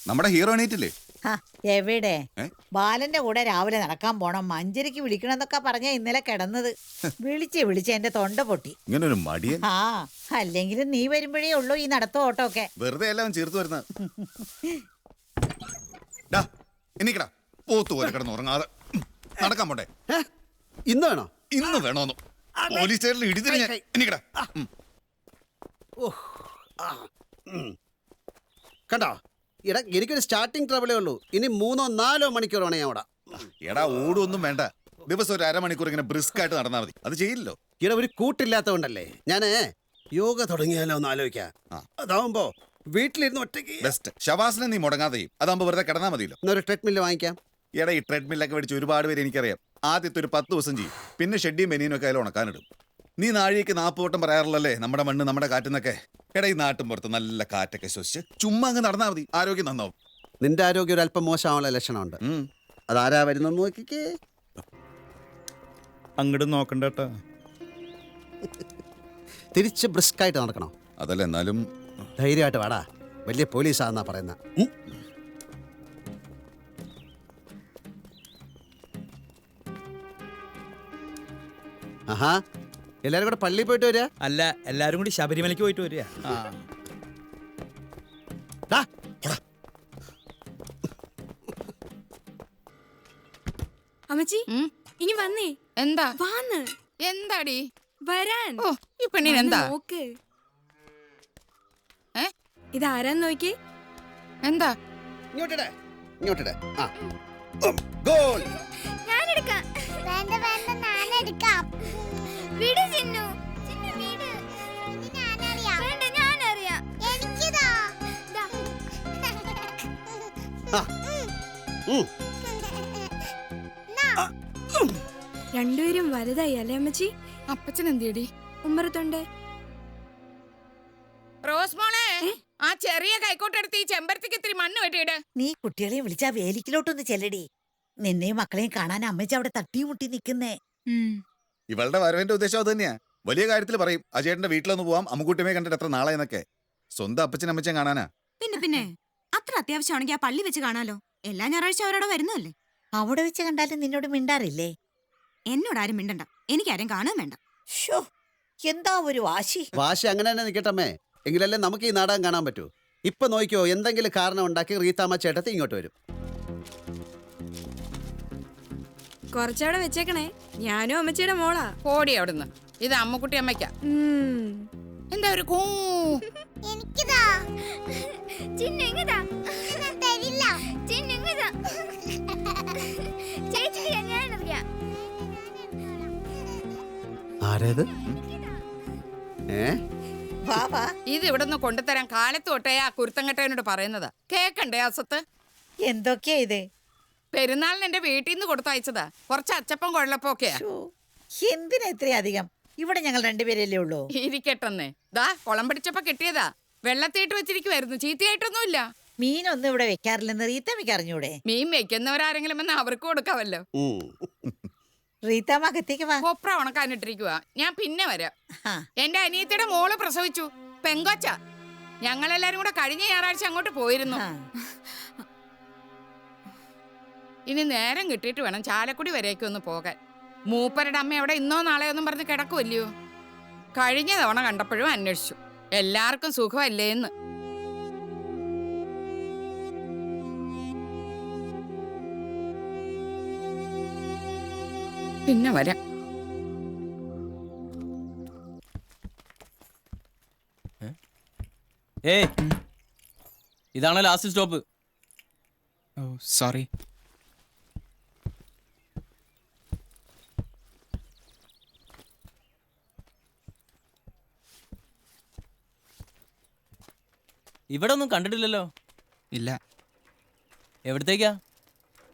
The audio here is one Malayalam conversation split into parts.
നമ്മുടെ ഹീറോ എണീറ്റില്ലേ? ആ, എവിടെ ഏ? ബാലന്റെ കൂടെ രാവിലെ നടക്കാൻ പോണം, 5:30 വിളിക്കണമെന്നൊക്കെ പറഞ്ഞ ഇന്നലെ കിടന്നത്. വിളിച്ച് എന്റെ തൊണ്ട പൊട്ടി. ഇങ്ങനെ ഒരു മടിയൻ. ആ, അല്ലെങ്കിലും നീ വരുമ്പോഴേ ഉള്ളൂ ഈ നടത്തോ ഓട്ടോ ഒക്കെ. വെറുതെ എല്ലാം ചേർത്ത് വരുന്ന. എനിക്കടാ പോത്തു പോലെ കിടന്ന് ഉറങ്ങാതെ നടക്കാൻ പോട്ടെ. ഇന്ന് വേണോ? ഇന്ന് വേണോന്നു പോലീസ് സ്റ്റേഷനിൽ ഇടിതിന് ഞാൻ. എനിക്കടാ കണ്ടോ ഇട എനിക്കൊരു സ്റ്റാർട്ടിങ് ട്രബിളേ ഉള്ളൂ. ഇനി 3-4 മണിക്കൂർ വേണേ ഞാൻ അവിടെ. എടാ ഓടൊന്നും വേണ്ട, ദിവസം ഒരു അരമണിക്കൂർ ഇങ്ങനെ ബ്രിസ്ക് ആയിട്ട് നടന്നാൽ മതി. അത് ചെയ്യില്ലല്ലോ. ഇട ഒരു കൂട്ടില്ലാത്തതുകൊണ്ടല്ലേ. ഞാന് യോഗ തുടങ്ങിയാലോ ഒന്ന് ആലോചിക്കാം. അതാവുമ്പോ വീട്ടിലിരുന്ന് ഒറ്റയ്ക്ക് ബെസ്റ്റ്. ശവാസനം നീ മുടങ്ങാതെ ചെയ്യും. അതാകുമ്പോ വെറുതെ കിടന്നാൽ മതിയല്ലോ. എന്നൊരു ട്രെഡ്മില്ല് വാങ്ങിക്കാം. എടാ ഈ ട്രെഡ്മില്ലൊക്കെ മേടിച്ച് ഒരുപാട് പേര് എനിക്കറിയാം. ആദ്യത്തെ ഒരു 10 ദിവസം ചെയ്യും, പിന്നെ ഷെഡിയും ബനിയനും ഒക്കെ അതിൽ ഉണക്കാനിടും. നീ നാഴികയ്ക്ക് 40 വട്ടം പറയാറില്ലല്ലേ നമ്മുടെ മണ്ണ് നമ്മുടെ കാറ്റെന്നൊക്കെ. എടാ ഈ നാട്ടും പുറത്ത് നല്ല കാറ്റൊക്കെ ശ്വസിച്ച് ചുമ്മാ അങ്ങ് നടന്നാൽ മതി, ആരോഗ്യം നന്നാവും. നിന്റെ ആരോഗ്യം ഒരു അല്പം മോശമാവുള്ള ലക്ഷണമുണ്ട്. അതാരാ വരുന്നെന്ന് നോക്കിക്കേ. അങ്ങോട്ട് നോക്കണ്ടേട്ടാ. തിരിച്ച് ബ്രിസ്കായിട്ട് നടക്കണം. അതല്ല എന്നാലും ധൈര്യമായിട്ട് വാടാ, വലിയ പോലീസാന്നാ പറയുന്ന. ആഹാ, എല്ലാരും കൂടെ പള്ളിയിൽ പോയിട്ട് വരിക? അല്ല, എല്ലാരും കൂടി ശബരിമലയ്ക്ക് പോയിട്ട് വരിക. അമ്മച്ചി ഇനി വന്നേ. എന്താ വാന്ന്. എന്താടി വരാൻ. ഓ ഈ പെണ്ണിന് എന്താ? നോക്ക്, ഏ ഇതാരാന്ന് നോക്കി. എന്താ? ഇങ്ങോട്ടിടെ, ഇങ്ങോട്ടിടെ. ആ ഗോൾ. ഞാൻ എടുക്കാം. വേണ്ട വേണ്ട, ഞാൻ എടുക്കാം. വിട് ചിന്നു. ചിന്നു വിട്. ഇത് ഞാനറിയാം. വേണ്ട, ഞാൻ അറിയാം. എനിക്കിതാ. രണ്ടുപേരും വലുതായി അല്ലേ അമ്മച്ചി? അപ്പച്ചൻ എന്തിയടി? ഉമ്മറത്തുണ്ട്. റോസ് മോളെ, ആ ചെറിയ കൈക്കോട്ടെടുത്ത് ഈ ചെമ്പരത്തിക്ക് ഇത്തിരി മണ്ണ് വെട്ടിയിട്. നീ കുട്ടികളെയും വിളിച്ചാ വേലിക്കിലോട്ടൊന്ന് ചെല്ലടി. നിന്നെയും മക്കളെയും കാണാൻ അമ്മച്ചി അവിടെ തട്ടിമുട്ടി നിക്കുന്നേ. ഇവളുടെ വരവിന്റെ ഉദ്ദേശം അത് തന്നെയാ. വലിയ കാര്യത്തിൽ പറയും അജയേട്ടന്റെ വീട്ടിലൊന്ന് പോവാം, അമ്മുക്കുട്ടിയെ കണ്ടിട്ട് എത്ര നാളായെന്നൊക്കെ. സ്വന്തം അപ്പച്ചൻ അമ്മച്ചൻ കാണാനാ. പിന്നെ അത്ര അത്യാവശ്യമാണെങ്കിൽ ആ പള്ളി വെച്ച് കാണാലോ. എല്ലാ ഞായറാഴ്ച അവരോട് വരുന്നല്ലേ. അവിടെ വെച്ച് കണ്ടാലും നിന്നോട് മിണ്ടാറില്ലേ? എന്നോട് ആരും മിണ്ടണ്ട, എനിക്കാരും കാണാൻ വേണ്ട. ഷോ, എന്താ ഒരു വാശി. വാശി അങ്ങനെ തന്നെ നിൽക്കട്ടമ്മേ, എങ്കിലല്ലേ നമുക്ക് ഈ നാടകം കാണാൻ പറ്റൂ. ഇപ്പൊ നോക്കിയോ, എന്തെങ്കിലും കാരണം ഉണ്ടാക്കി റീത്താമ്മ ചേട്ടത്തി ഇങ്ങോട്ട് വരും. കുറച്ചവിടെ വെച്ചേക്കണേ, ഞാനും അമ്മച്ചിയുടെ മോളാ. ഓടി അവിടുന്ന്. ഇത് അമ്മുക്കുട്ടി അമ്മയ്ക്കാ. എന്താ ഒരു കൂ? എനിക്കിതാ. ചിന്നിങ്ങതാ. ഞാൻ തരില്ല. ചിന്നിങ്ങതാ. ചേച്ചി ഞാനറിയാം. ആരേത്? വാ വാ. ഇത് ഇവിടുന്ന് കൊണ്ടുതരാൻ കാലത്ത് തൊട്ടേ ആ കുരുത്തങ്കട്ടവനോട് പറയുന്നതാ. കേക്കണ്ടേ അസത്ത്? എന്തൊക്കെയാ ഇത്? പെരുന്നാളിന് എന്റെ വീട്ടിൽ നിന്ന് കൊടുത്തയച്ചതാ. കുറച്ച് അച്ചപ്പം കുഴലപ്പം ഒക്കെയാ. എന്തിനാ ഇത്രയധികം? ഇവിടെ ഞങ്ങൾ രണ്ടുപേരല്ലേ ഉള്ളൂ. ഇരിക്കട്ടെന്നേ. ദാ കുളം പിടിച്ചപ്പോ കിട്ടിയതാ. വെള്ളത്തിയിട്ട് വെച്ചിരിക്കുവായിരുന്നു, ചീത്തയായിട്ടൊന്നുമില്ല. മീനൊന്നും ഇവിടെ വെക്കാറില്ലെന്ന് റീത്തമ്മയ്ക്ക് അറിഞ്ഞൂടെ? മീൻ വെക്കുന്നവരാരെങ്കിലും വന്ന് അവർക്ക് കൊടുക്കാവല്ലോ. റീത്തമ്മ അകത്തേക്ക് വാ. കൊപ്ര ഉണക്കാനിട്ടിരിക്കുക. ഞാൻ പിന്നെ വരാം. ആ. എന്റെ അനിയത്തിയുടെ മോള് പ്രസവിച്ചു, പെങ്കൊച്ച. ഞങ്ങളെല്ലാരും കൂടെ കഴിഞ്ഞ ഞായറാഴ്ച അങ്ങോട്ട് പോയിരുന്നു. ആ. ഇനി നേരം കിട്ടിയിട്ട് വേണം ചാലക്കുടി വരേക്കും ഒന്ന് പോകാൻ. മൂപ്പരുടെ അമ്മ അവിടെ ഇന്നോ നാളെയോ ഒന്നും പറഞ്ഞ് കിടക്കുമല്ലയോ. കഴിഞ്ഞ തവണ കണ്ടപ്പോഴും അന്വേഷിച്ചു, എല്ലാവർക്കും സുഖമല്ലേന്ന്. പിന്നെ വരാം. ഏയ്, ഇതാണ് ലാസ്റ്റ് സ്റ്റോപ്പ്. ഓ സോറി. ഇവിടെ ഒന്നും കണ്ടിട്ടില്ലല്ലോ. ഇല്ല. എവിടത്തേക്കാ?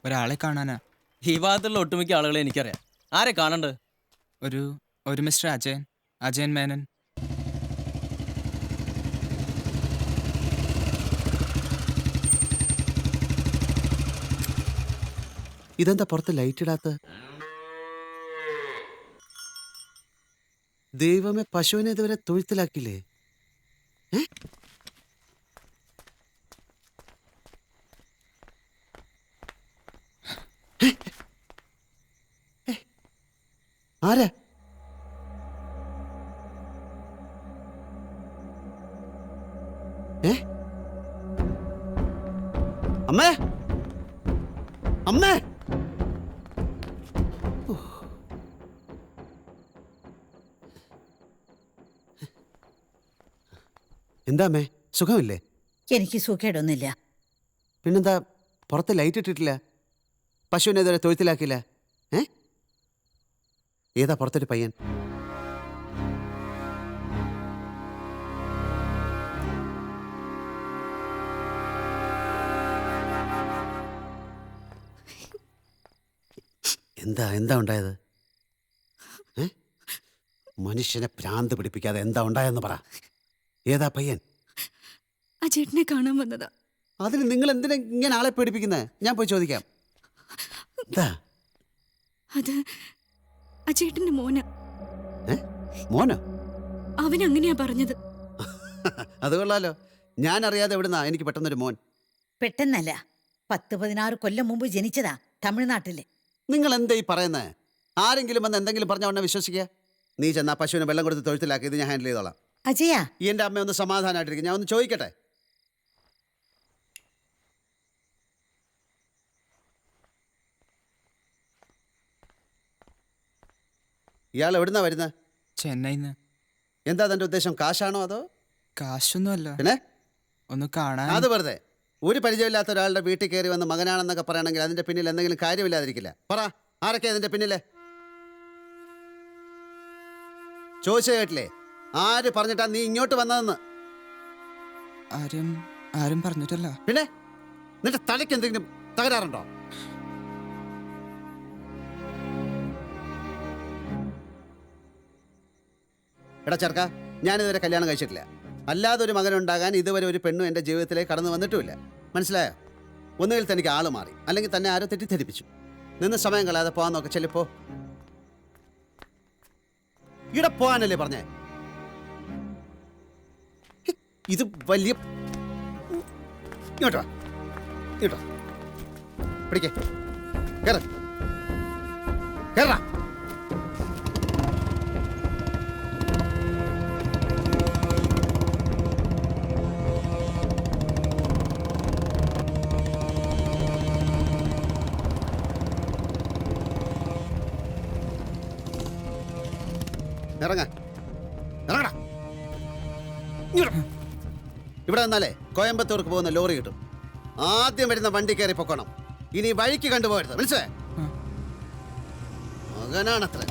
ഒരാളെ കാണാനാ. ഈ ഭാഗത്തുള്ള ഒട്ടുമിക്ക ആളുകളെ എനിക്കറിയാം. ആരെ കാണണ്ട്? ഒരു മിസ്റ്റർ അജയൻ മേനൻ. ഇതെന്താ പുറത്ത് ലൈറ്റ് ഇടാത്ത? ദൈവമേ, പശുവിനെ ഇതുവരെ തൊഴുത്തിലാക്കില്ലേ? ഏ അമ്മേ അമ്മേ എന്താ അമ്മേ സുഖമില്ലേ? എനിക്ക് സുഖേടൊന്നുമില്ല. പിന്നെന്താ പുറത്ത് ലൈറ്റ് ഇട്ടിട്ടില്ല? പശുവിനെ ഇതുവരെ തൊഴുത്തിലാക്കിയില്ല? ഏതാ പുറത്തൊരു പയ്യൻ? എന്താ എന്താ ഉണ്ടായത്? മനുഷ്യനെ ഭ്രാന്ത് പിടിപ്പിക്കാതെ എന്താ ഉണ്ടായെന്ന് പറ. ഏതാ പയ്യൻ? ആ ചേട്ടനെ കാണാൻ വന്നതാ. അതിന് നിങ്ങൾ എന്തിനാ ഇങ്ങനെ ആളെ പേടിപ്പിക്കുന്നത്? ഞാൻ പോയി ചോദിക്കാം. എന്താ? അത് ആ ചേട്ടന്റെ മോന. മോനോ? അവനങ്ങനെയാ പറഞ്ഞത്. അത് കൊള്ളാലോ. ഞാൻ അറിയാതെ എവിടുന്നാ എനിക്ക് പെട്ടെന്നൊരു മോൻ? പെട്ടെന്നല്ല, 10-16 കൊല്ലം മുമ്പ് ജനിച്ചതാ തമിഴ്നാട്ടില്. നിങ്ങൾ എന്താ ഈ പറയുന്നത്? ആരെങ്കിലും വന്ന് എന്തെങ്കിലും പറഞ്ഞ ഉടനെ വിശ്വസിക്കുക? നീ ചെന്നാ പശുവിനെ വെള്ളം കൊടുത്ത് തൊഴുത്തിലാക്കി, ഇത് ഞാൻ ഹാൻഡിൽ ചെയ്തോളാം. അജയ, ഈ എൻ്റെ അമ്മ ഒന്ന് സമാധാനമായിട്ടിരിക്കും. ഞാൻ ഒന്ന് ചോദിക്കട്ടെ? ഇയാൾ എവിടുന്നാ വരുന്നത്? ചെന്നൈന്ന്. എന്താ തൻ്റെ ഉദ്ദേശം? കാശാണോ അതോ? കാശൊന്നുമല്ല, പിന്നെ ഒന്ന് കാണാൻ. അത് വെറുതെ ഒരു പരിചയമില്ലാത്ത ഒരാളുടെ വീട്ടിൽ കയറി വന്ന് മകനാണെന്നൊക്കെ പറയണമെങ്കിൽ അതിന്റെ പിന്നിൽ എന്തെങ്കിലും കാര്യമില്ലാതിരിക്കില്ല. പറ, ആരൊക്കെ അതിന്റെ പിന്നിലെ? ചോദിച്ചു കേട്ടില്ലേ? ആര് പറഞ്ഞിട്ടാ നീ ഇങ്ങോട്ട് വന്നതെന്ന്? ആരും പറഞ്ഞിട്ടല്ല. പിന്നെ നിന്റെ തലയ്ക്ക് എന്തെങ്കിലും തകരാറുണ്ടോ? എടാ ചെറുക്ക, ഞാനിതുവരെ കല്യാണം കഴിച്ചിട്ടില്ല. അല്ലാതെ ഒരു മകനുണ്ടാകാൻ ഇതുവരെ ഒരു പെണ്ണും എൻ്റെ ജീവിതത്തിലേക്ക് കടന്നു വന്നിട്ടുമില്ല. മനസ്സിലായോ? ഒന്നുകിൽ തനിക്ക് ആള് മാറി, അല്ലെങ്കിൽ തന്നെ ആരോ തെറ്റിദ്ധരിപ്പിച്ചു. നിന്ന് സമയം കളയാതെ പോകാൻ നോക്ക്. ചെല്ലിപ്പോ. ഇവിടെ പോകാനല്ലേ പറഞ്ഞേ? ഇത് വലിയ ഇങ്ങോട്ടോ ഇങ്ങോട്ടോ പിടിക്കേ. കേറ കേറ. ഇറങ്ങ ഇറങ്ങടാ. ഇവിടെ നിന്നാലേ കോയമ്പത്തൂർക്ക് പോകുന്ന ലോറി കിട്ടും. ആദ്യം വരുന്ന വണ്ടി കയറി പൊക്കണം. ഇനി വഴിക്ക് കണ്ടുപോകരുത്. മനസ്സിലായോ? മകനാണത്ര.